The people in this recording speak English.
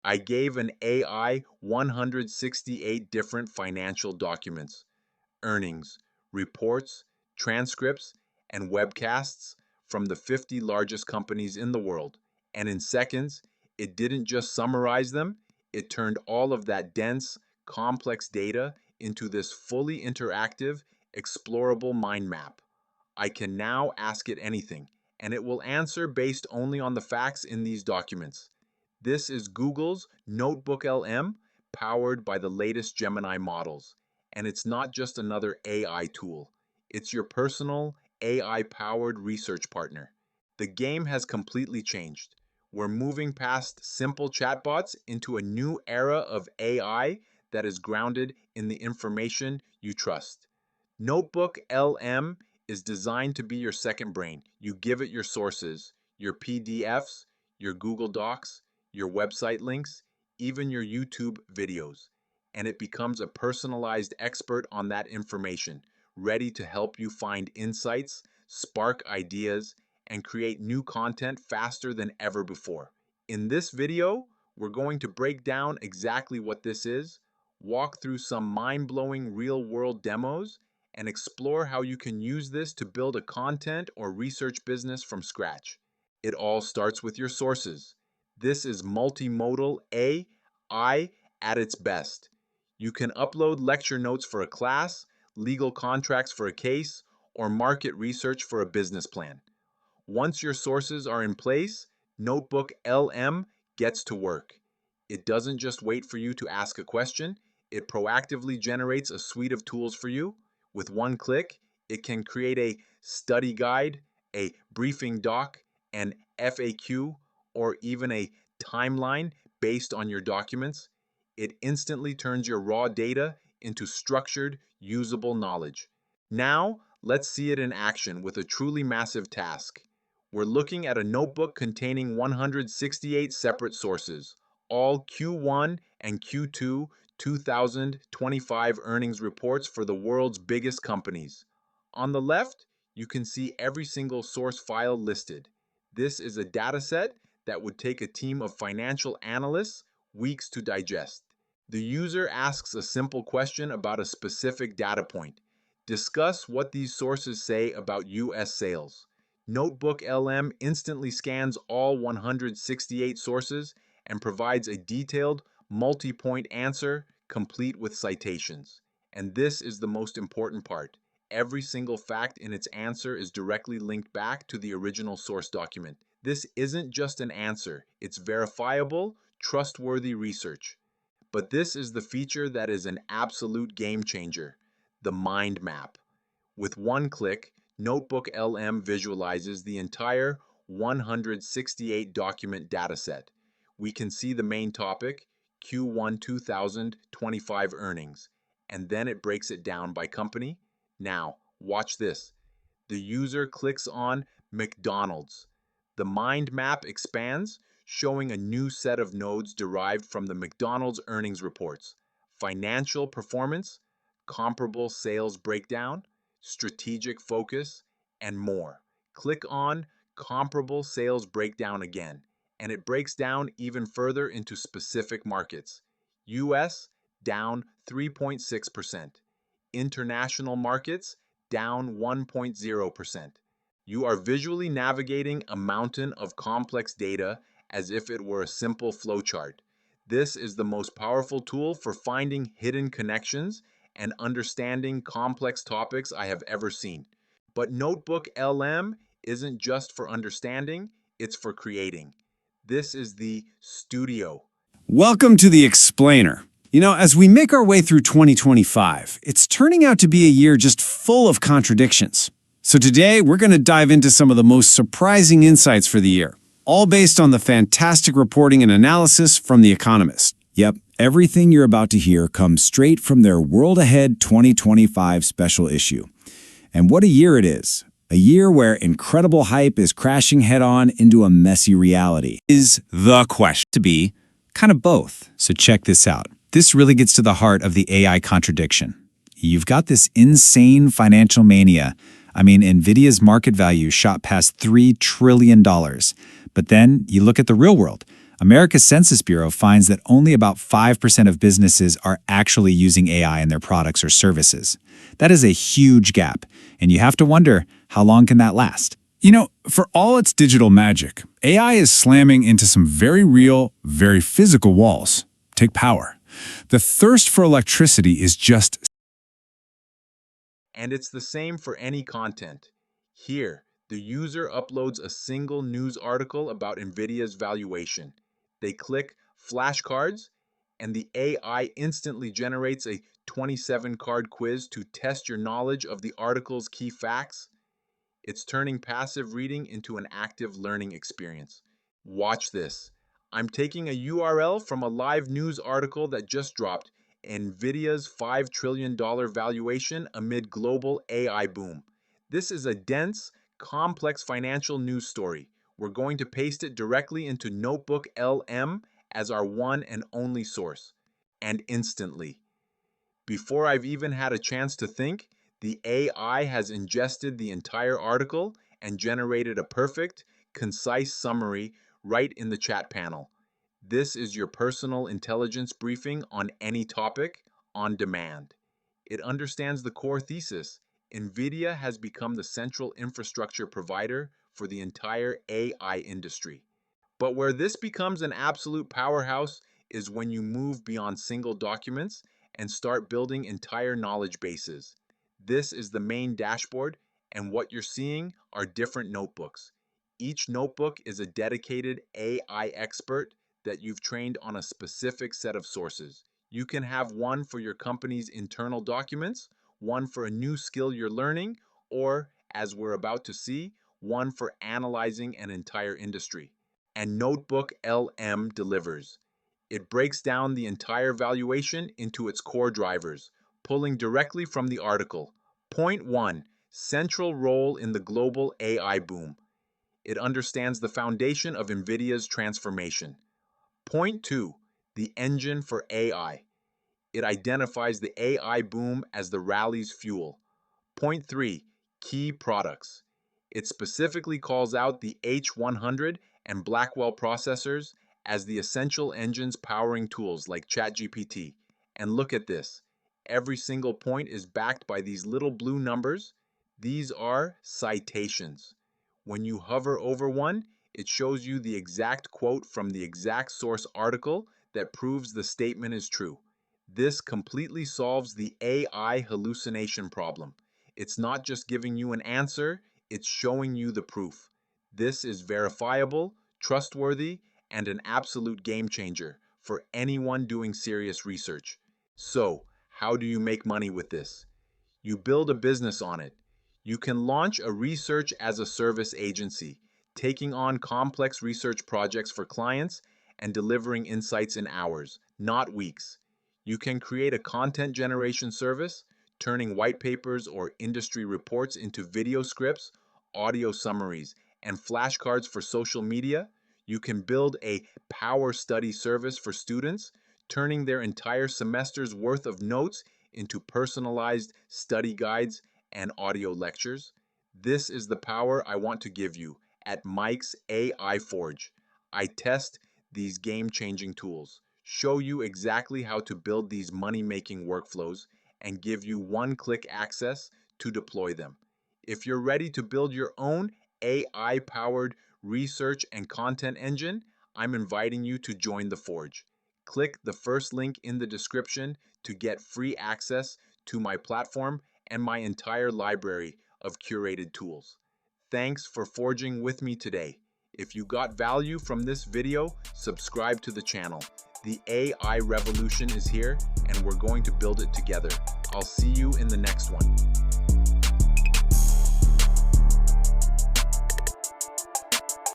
I gave an AI 168 different financial documents, earnings, reports, transcripts, and webcasts from the 50 largest companies in the world. And in seconds, it didn't just summarize them, it turned all of that dense, complex data into this fully interactive, explorable mind map. I can now ask it anything, and it will answer based only on the facts in these documents. This is Google's NotebookLM, powered by the latest Gemini models. And it's not just another AI tool, it's your personal AI-powered research partner. The game has completely changed. We're moving past simple chatbots into a new era of AI that is grounded in the information you trust. Notebook LM is designed to be your second brain. You give it your sources, your PDFs, your Google Docs, your website links, even your YouTube videos, and it becomes a personalized expert on that information, ready to help you find insights, spark ideas, and create new content faster than ever before. In this video, we're going to break down exactly what this is, walk through some mind-blowing real-world demos, and explore how you can use this to build a content or research business from scratch. It all starts with your sources. This is multimodal AI at its best. You can upload lecture notes for a class, legal contracts for a case, or market research for a business plan. Once your sources are in place, Notebook LM gets to work. It doesn't just wait for you to ask a question, it proactively generates a suite of tools for you. With one click, it can create a study guide, a briefing doc, an FAQ, or even a timeline based on your documents. It instantly turns your raw data into structured, usable knowledge. Now, let's see it in action with a truly massive task. We're looking at a notebook containing 168 separate sources, all Q1 and Q2 2025 earnings reports for the world's biggest companies. On the left, you can see every single source file listed. This is a dataset that would take a team of financial analysts weeks to digest. The user asks a simple question about a specific data point. Discuss what these sources say about US sales. Notebook LM instantly scans all 168 sources and provides a detailed, multi-point answer complete with citations. And this is the most important part. Every single fact in its answer is directly linked back to the original source document. This isn't just an answer, it's verifiable, trustworthy research. But this is the feature that is an absolute game changer, the mind map. With one click, Notebook LM visualizes the entire 168 document dataset. We can see the main topic, Q1 2025 earnings, and then it breaks it down by company. Now, watch this. The user clicks on McDonald's. The mind map expands, showing a new set of nodes derived from the McDonald's earnings reports: financial performance, comparable sales breakdown, strategic focus, and more. Click on comparable sales breakdown again, and it breaks down even further into specific markets. US down 3.6%. International markets down 1.0%. You are visually navigating a mountain of complex data as if it were a simple flowchart. This is the most powerful tool for finding hidden connections and understanding complex topics I have ever seen. But Notebook LM isn't just for understanding, it's for creating. This is the studio. Welcome to the Explainer. As we make our way through 2025, it's turning out to be a year just full of contradictions. So today, we're going to dive into some of the most surprising insights for the year, all based on the fantastic reporting and analysis from The Economist. Yep, everything you're about to hear comes straight from their World Ahead 2025 special issue. And what a year it is. A year where incredible hype is crashing head-on into a messy reality. Is the question to be kind of both. So check this out. This really gets to the heart of the AI contradiction. You've got this insane financial mania. NVIDIA's market value shot past $3 trillion. But then you look at the real world. America's Census Bureau finds that only about 5% of businesses are actually using AI in their products or services. That is a huge gap, and you have to wonder, how long can that last? You know, for all its digital magic, AI is slamming into some very real, very physical walls. Take power. The thirst for electricity is just. And it's the same for any content. Here, the user uploads a single news article about NVIDIA's valuation. They click flashcards, and the AI instantly generates a 27-card quiz to test your knowledge of the article's key facts. It's turning passive reading into an active learning experience. Watch this. I'm taking a URL from a live news article that just dropped: NVIDIA's $5 trillion valuation amid global AI boom. This is a dense, complex financial news story. We're going to paste it directly into NotebookLM as our one and only source. And instantly, before I've even had a chance to think, the AI has ingested the entire article and generated a perfect, concise summary right in the chat panel. This is your personal intelligence briefing on any topic, on demand. It understands the core thesis. NVIDIA has become the central infrastructure provider for the entire AI industry. But where this becomes an absolute powerhouse is when you move beyond single documents and start building entire knowledge bases. This is the main dashboard, and what you're seeing are different notebooks. Each notebook is a dedicated AI expert that you've trained on a specific set of sources. You can have one for your company's internal documents, one for a new skill you're learning, or, as we're about to see, one for analyzing an entire industry. And Notebook LM delivers. It breaks down the entire valuation into its core drivers, pulling directly from the article. Point 1. Central role in the global AI boom. It understands the foundation of NVIDIA's transformation. Point 2. The engine for AI. It identifies the AI boom as the rally's fuel. Point 3. Key products. It specifically calls out the H100 and Blackwell processors as the essential engines powering tools like ChatGPT. And look at this. Every single point is backed by these little blue numbers. These are citations. When you hover over one, it shows you the exact quote from the exact source article that proves the statement is true. This completely solves the AI hallucination problem. It's not just giving you an answer, it's showing you the proof. This is verifiable, trustworthy, and an absolute game changer for anyone doing serious research. So, how do you make money with this? You build a business on it. You can launch a research as a service agency, taking on complex research projects for clients and delivering insights in hours, not weeks. You can create a content generation service, turning white papers or industry reports into video scripts, audio summaries, and flashcards for social media. You can build a power study service for students, turning their entire semester's worth of notes into personalized study guides and audio lectures. This is the power I want to give you at Mike's AI Forge. I test these game-changing tools, show you exactly how to build these money-making workflows, and give you one-click access to deploy them. If you're ready to build your own AI-powered research and content engine, I'm inviting you to join the Forge. Click the first link in the description to get free access to my platform and my entire library of curated tools. Thanks for forging with me today. If you got value from this video, subscribe to the channel. The AI revolution is here, and we're going to build it together. I'll see you in the next one.